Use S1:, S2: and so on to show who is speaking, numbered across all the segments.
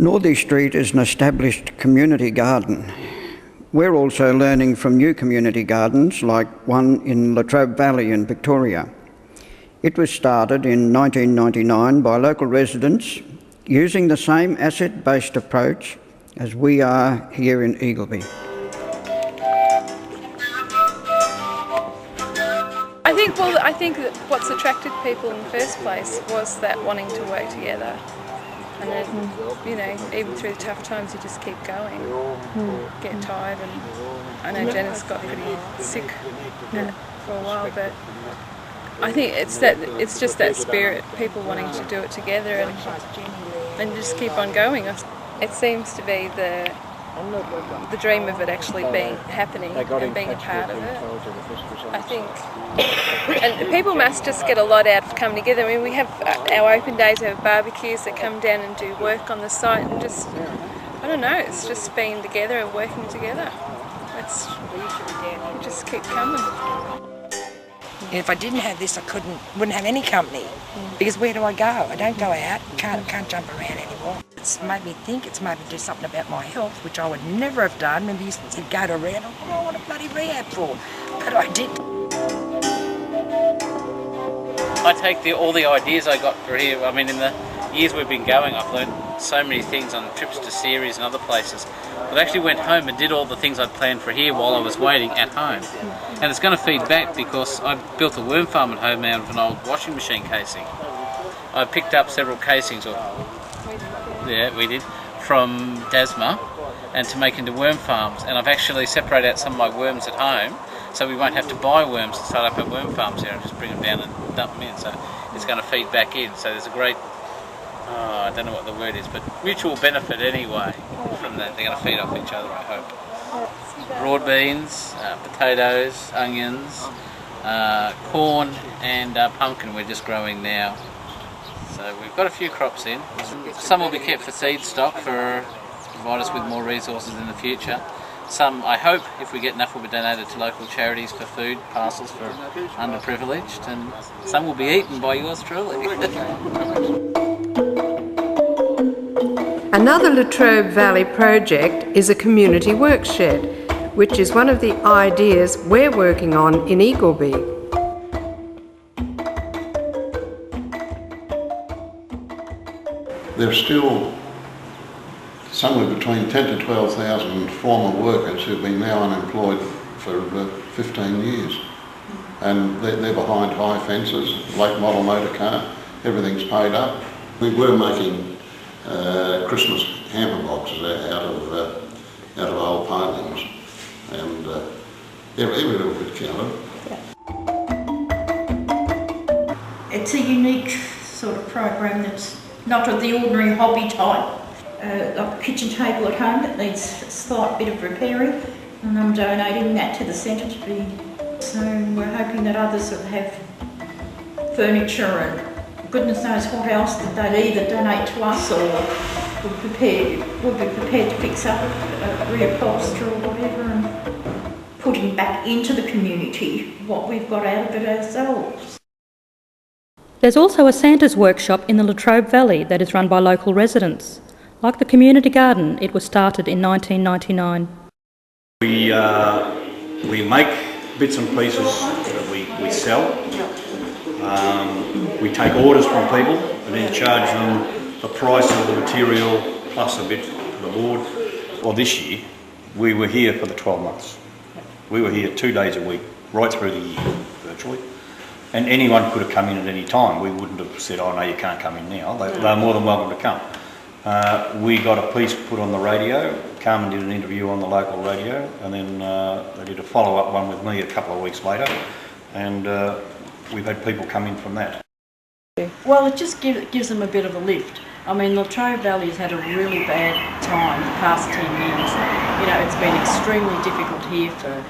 S1: Northey Street is an established community garden. We're also learning from new community gardens like one in Latrobe Valley in Victoria. It was started in 1999 by local residents using the same asset-based approach as we are here in Eagleby.
S2: I think that what's attracted people in the first place was that wanting to work together. And then, even through the tough times, you just keep going, get tired. And I know Janice got pretty sick for a while, but I think it's just that spirit, people wanting to do it together and just keep on going. It seems to be the dream of it actually happening and being a part of it. I think, and people must just get a lot out of coming together. I mean, we have our open days, we have barbecues that come down and do work on the site, and just, I don't know, it's just being together and working together. We just keep coming.
S3: If I didn't have this, I wouldn't have any company, because where do I go? I don't go out, can't jump around anymore. It's made me think, it's made me do something about my health, which I would never have done. Remember, you used to go to rehab, what do I want a bloody rehab for? But I did.
S4: I take all the ideas I got for here. I mean, in the years we've been going, I've learned so many things on trips to Ceres and other places. I actually went home and did all the things I'd planned for here while I was waiting at home. And it's going to feed back because I built a worm farm at home out of an old washing machine casing. I picked up several casings, we did, from Dasma, and to make into worm farms. And I've actually separated out some of my worms at home, so we won't have to buy worms to start up our worm farms here and just bring them down and dump them in. So it's going to feed back in. So there's a great, I don't know what the word is, but mutual benefit anyway from that. They're going to feed off each other, I hope. Broad beans, potatoes, onions, corn and pumpkin we're just growing now. So we've got a few crops in. Some will be kept for seed stock to provide us with more resources in the future. Some, I hope, if we get enough, will be donated to local charities for food parcels for underprivileged, and some will be eaten by yours truly.
S5: Another Latrobe Valley project is a community workshed, which is one of the ideas we're working on in Eagleby.
S6: There's still somewhere between 10 to 12,000 former workers who've been now unemployed for 15 years. And they're behind high fences, late model motor car, everything's paid up. We were making Christmas hamper boxes out of old palings, and every little bit counted.
S7: It's a unique sort of program that's not of the ordinary hobby type. Like a kitchen table at home that needs a slight bit of repairing, and I'm donating that to the centre to be. So we're hoping that others will have furniture and goodness knows what else that they'd either donate to us or would be prepared to fix up, reupholster or whatever, and putting back into the community what we've got out of it ourselves.
S8: There's also a Santa's workshop in the Latrobe Valley that is run by local residents. Like the community garden, it was started in 1999.
S9: We make bits and pieces that we sell. We take orders from people and then charge them the price of the material plus a bit for the board. Well, this year we were here for the 12 months. We were here 2 days a week, right through the year, virtually. And anyone could have come in at any time. We wouldn't have said, oh no, you can't come in now. They're more than welcome to come. We got a piece put on the radio. Carmen did an interview on the local radio, and then they did a follow-up one with me a couple of weeks later, and we've had people come in from that.
S10: Well, it just gives them a bit of a lift. I mean, Latrobe Valley has had a really bad time the past 10 years. It's been extremely difficult here for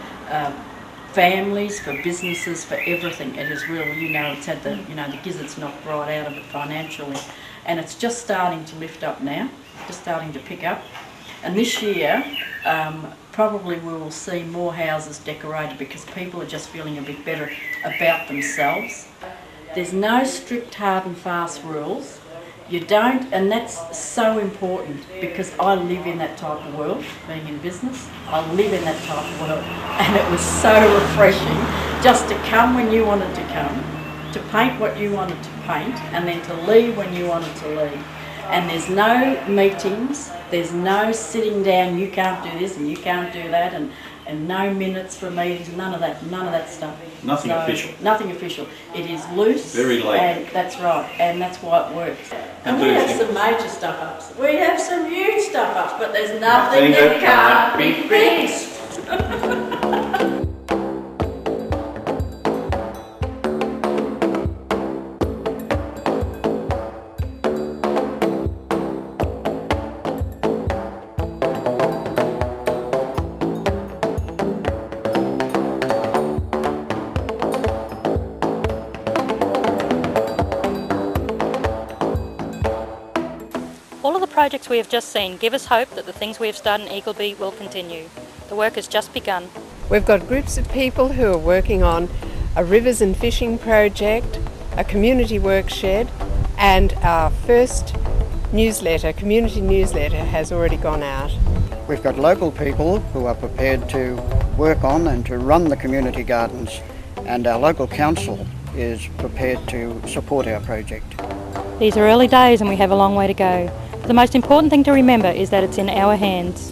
S10: families, for businesses, for everything. It has really, it's had the gizzards knocked right out of it financially. And it's just starting to lift up now, just starting to pick up. And this year, probably we will see more houses decorated because people are just feeling a bit better about themselves. There's no strict hard and fast rules. You don't, and that's so important because I live in that type of world, being in business. I live in that type of world, and it was so refreshing just to come when you wanted to come, to paint what you wanted to paint, and then to leave when you wanted to leave. And there's no meetings, there's no sitting down, you can't do this and you can't do that, and no minutes for meetings, none of that stuff.
S9: Nothing official.
S10: Nothing official. It is loose.
S9: Very late.
S10: And that's right, and that's why it works. And we have some major stuff-ups. We have some huge stuff-ups, but there's nothing that can't be fixed.
S8: All of the projects we have just seen give us hope that the things we have started in Eagleby will continue. The work has just begun.
S5: We've got groups of people who are working on a rivers and fishing project, a community workshed, and our first newsletter, community newsletter, has already gone out.
S1: We've got local people who are prepared to work on and to run the community gardens, and our local council is prepared to support our project.
S8: These are early days and we have a long way to go. The most important thing to remember is that it's in our hands.